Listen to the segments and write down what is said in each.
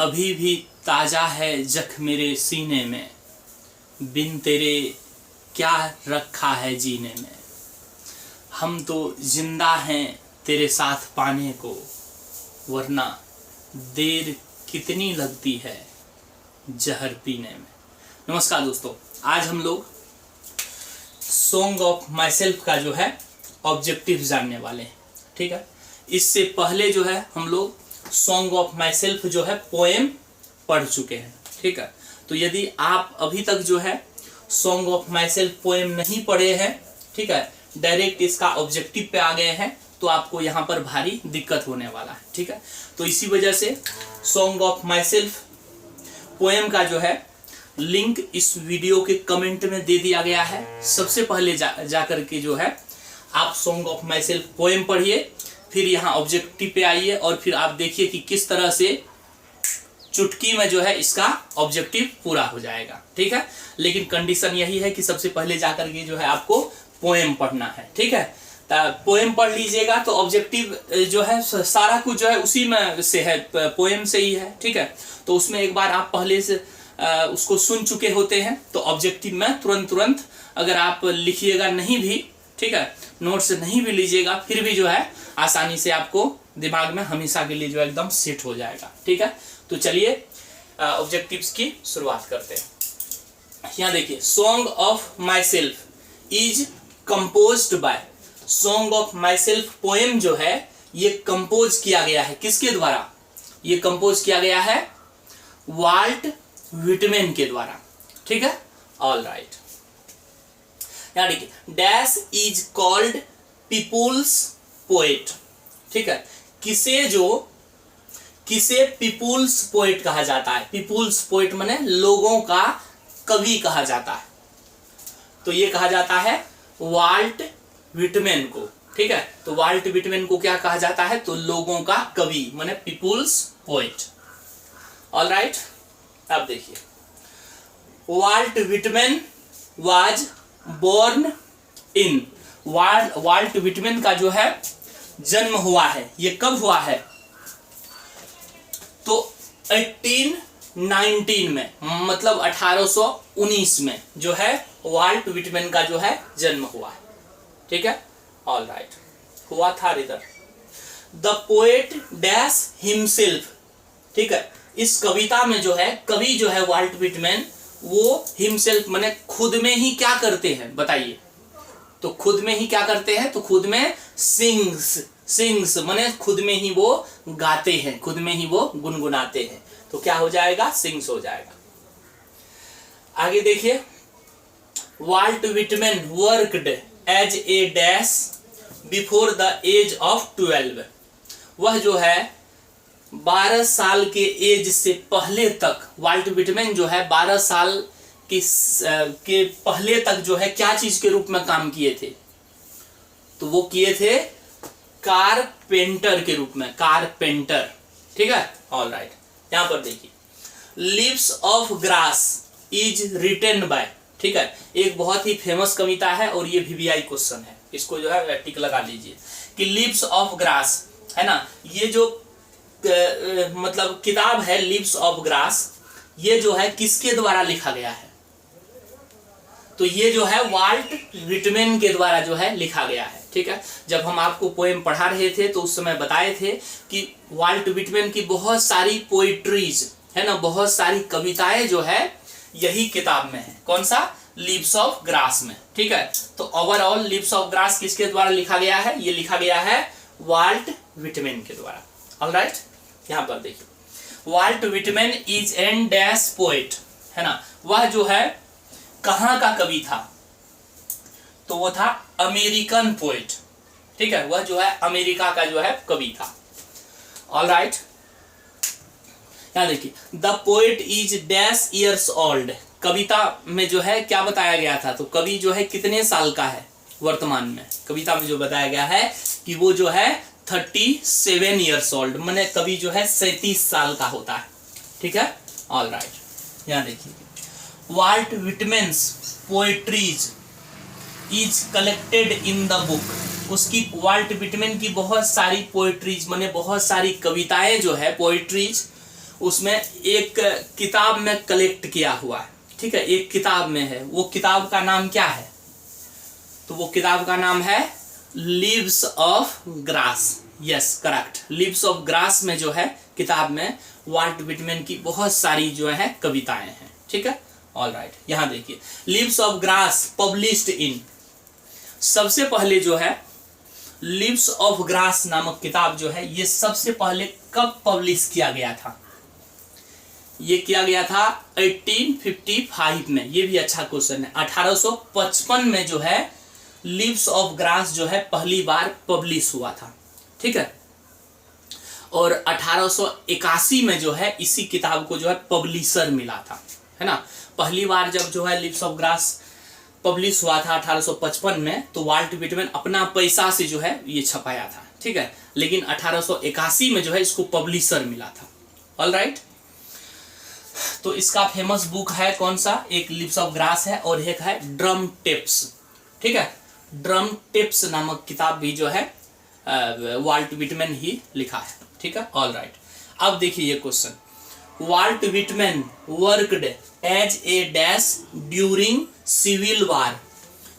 अभी भी ताजा है जख्म मेरे सीने में, बिन तेरे क्या रखा है जीने में। हम तो जिंदा हैं तेरे साथ पाने को, वरना देर कितनी लगती है जहर पीने में। नमस्कार दोस्तों, आज हम लोग सॉन्ग ऑफ माई सेल्फ का जो है ऑब्जेक्टिव जानने वाले हैं। ठीक है, इससे पहले जो है हम लोग सॉन्ग ऑफ माई सेल्फ जो है पोएम पढ़ चुके हैं। ठीक है, तो यदि आप अभी तक जो है song of my self poem नहीं पढ़े हैं, ठीक है, डायरेक्ट इसका ऑब्जेक्टिव पे आ गए हैं, तो आपको यहाँ पर भारी दिक्कत होने वाला है। ठीक है, तो इसी वजह से song of my self poem का जो है लिंक इस वीडियो के कमेंट में दे दिया गया है। सबसे पहले जाकर के जो है आप song of my self poem पढ़िए, फिर यहाँ ऑब्जेक्टिव पे आइए और फिर आप देखिए कि किस तरह से चुटकी में जो है इसका ऑब्जेक्टिव पूरा हो जाएगा। ठीक है, लेकिन कंडीशन यही है कि सबसे पहले जाकर के जो है आपको पोएम पढ़ना है। ठीक है, पोएम पढ़ लीजिएगा तो ऑब्जेक्टिव जो है सारा कुछ जो है उसी में से है, पोएम से ही है। ठीक है, तो उसमें एक बार आप पहले से उसको सुन चुके होते हैं तो ऑब्जेक्टिव में तुरंत अगर आप लिखिएगा नहीं भी, ठीक है, नोट्स नहीं भी लीजिएगा, फिर भी जो है आसानी से आपको दिमाग में हमेशा के लिए जो है एकदम सेट हो जाएगा। ठीक है, तो चलिए ऑब्जेक्टिव्स की शुरुआत करते हैं। यहाँ देखिए, song of my self is composed bye, song of my self poem जो है ये कंपोज किया गया है किसके द्वारा? ये कंपोज किया गया है वाल्ट व्हिटमैन के द्वारा। ठीक है, ऑल राइट। यहाँ देखिए, dash is called people's poet. ठीक है, किसे पीपुल्स पोएट कहा जाता है? पीपुल्स पोएट माने लोगों का कवि कहा जाता है, तो ये कहा जाता है वाल्ट व्हिटमैन को। ठीक है, तो वाल्ट व्हिटमैन को क्या कहा जाता है? तो लोगों का कवि माने पीपुल्स पोएट। ऑल राइट, अब देखिए, Walt Whitman was born in, Walt Whitman का जो है जन्म हुआ है, ये कब हुआ है? तो 1819 में, मतलब 1819 में जो है वाल्ट व्हिटमैन का जो है जन्म हुआ है। ठीक है, ऑल राइट, हुआ था इधर। The poet dash himself. ठीक है, इस कविता में जो है कवि जो है वाल्ट व्हिटमैन वो हिमसेल्फ माने खुद में ही क्या करते हैं बताइए? तो खुद में ही क्या करते हैं? तो खुद में सिंग्स माने खुद में ही वो गाते हैं, खुद में ही वो गुनगुनाते हैं, तो क्या हो जाएगा? सिंग्स हो जाएगा। आगे देखिए, Walt Whitman worked as a dash before the age of 12। वह जो है 12 साल के एज से पहले तक, वाल्ट व्हिटमैन जो है 12 साल के पहले तक जो है क्या चीज के रूप में काम किए थे? तो वो किए थे कारपेंटर के रूप में, कारपेंटर। ठीक है, ऑल राइट। यहां पर देखिए, Leaves of Grass is written by. ठीक है, एक बहुत ही फेमस कविता है और ये VVI क्वेश्चन है, इसको जो है टिक लगा लीजिए कि लीव्स ऑफ ग्रास है ना, ये जो मतलब किताब है लीव्स ऑफ ग्रास, ये जो है किसके द्वारा लिखा गया है? तो ये जो है वाल्ट व्हिटमैन के द्वारा जो है लिखा गया है। ठीक है, जब हम आपको पोएम पढ़ा रहे थे तो उस समय बताए थे कि वाल्ट व्हिटमैन की बहुत सारी पोइट्रीज है ना, बहुत सारी कविताएं जो है यही किताब में है। कौन सा? लीव्स ऑफ ग्रास में। ठीक है, तो ओवरऑल लीव्स ऑफ ग्रास किसके द्वारा लिखा गया है? ये लिखा गया है वाल्ट व्हिटमैन के द्वारा। ऑल राइट, यहाँ पर देखिए, Walt Whitman is an dash poet है ना, वह जो है कहाँ का कवि था? तो वो था अमेरिकन पोएट। ठीक है, वह जो है अमेरिका का जो है कवि था। ऑल राइट, यहाँ देखिए, the poet is dash years old. कविता में जो है क्या बताया गया था? तो कवि जो है कितने साल का है वर्तमान में? कविता में जो बताया गया है कि वो जो है 37 ईयर्स ओल्ड, माने कवि जो है 37 साल का होता है। ठीक है, ऑल राइट। यहाँ देखिए, Walt Whitman's poetries is collected in the book. उसकी वाल्ट व्हिटमैन की बहुत सारी पोएट्रीज माने बहुत सारी कविताएं जो है पोएट्रीज उसमें एक किताब में कलेक्ट किया हुआ है, ठीक है, एक किताब में है। वो किताब का नाम क्या है? तो वो किताब का नाम है leaves of grass. Yes, correct. Leaves of grass में जो है किताब में वाल्ट विटमैन की बहुत सारी जो है कविताएं हैं, ठीक है। ऑल राइट, यहाँ देखिए Leaves of grass published in, सबसे पहले जो है लीव्स ऑफ ग्रास नामक किताब जो है ये सबसे पहले कब पब्लिश किया गया था? ये किया गया था 1855 में। ये भी अच्छा क्वेश्चन है। 1855 में जो है लीव्स ऑफ ग्रास जो है पहली बार पब्लिश हुआ था, ठीक है। और 1881 में जो है इसी किताब को जो है पब्लिशर मिला था, है ना। पहली बार जब जो है लीव्स ऑफ ग्रास पब्लिश हुआ था 1855 में, तो वाल्ट विटमैन अपना पैसा से जो है ये छपाया था, ठीक है। लेकिन 1881 में जो है इसको पब्लिशर मिला था। ऑल राइट, तो इसका फेमस बुक है कौन सा? एक लीव्स ऑफ ग्रास है और एक है ड्रम टेप्स, ठीक है। ड्रम टेप्स नामक किताब भी जो है वाल्ट विटमैन ही लिखा है, ठीक है। ऑल राइट, अब देखिए ये question, Walt Whitman worked as a dash during civil war.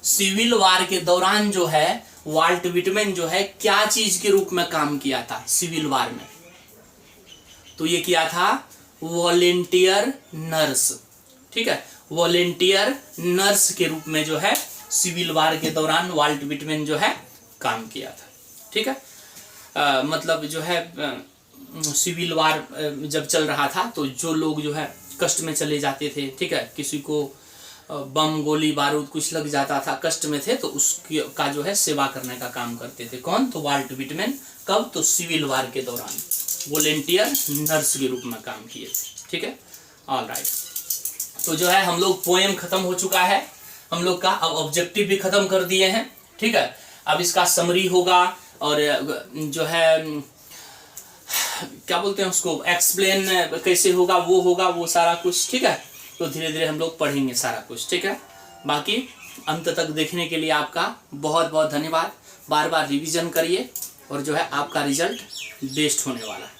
Civil war के दौरान जो है वाल्ट विटमैन जो है क्या चीज के रूप में काम किया था सिविल वार में? तो ये किया था वॉलेंटियर नर्स, ठीक है। वॉलेंटियर नर्स के रूप में जो है सिविल वार के दौरान वाल्ट विटमैन जो है काम किया था, ठीक है। मतलब जो है सिविल वार जब चल रहा था तो जो लोग जो है कष्ट में चले जाते थे, ठीक है, किसी को बम गोली बारूद कुछ लग जाता था, कष्ट में थे, तो उसकी का जो है सेवा करने का काम करते थे। कौन? तो वाल्ट विटमैन। कब? तो सिविल वार के दौरान वॉलेंटियर नर्स के रूप में काम किए थे, ठीक है। ऑल राइट, तो जो है हम लोग पोएम खत्म हो चुका है हम लोग का, अब ऑब्जेक्टिव भी खत्म कर दिए हैं, ठीक है। अब इसका समरी होगा और जो है क्या बोलते हैं उसको, एक्सप्लेन कैसे होगा वो सारा कुछ, ठीक है। तो धीरे धीरे हम लोग पढ़ेंगे सारा कुछ, ठीक है। बाकी अंत तक देखने के लिए आपका बहुत बहुत धन्यवाद। बार बार रिवीजन करिए और जो है आपका रिजल्ट बेस्ट होने वाला है।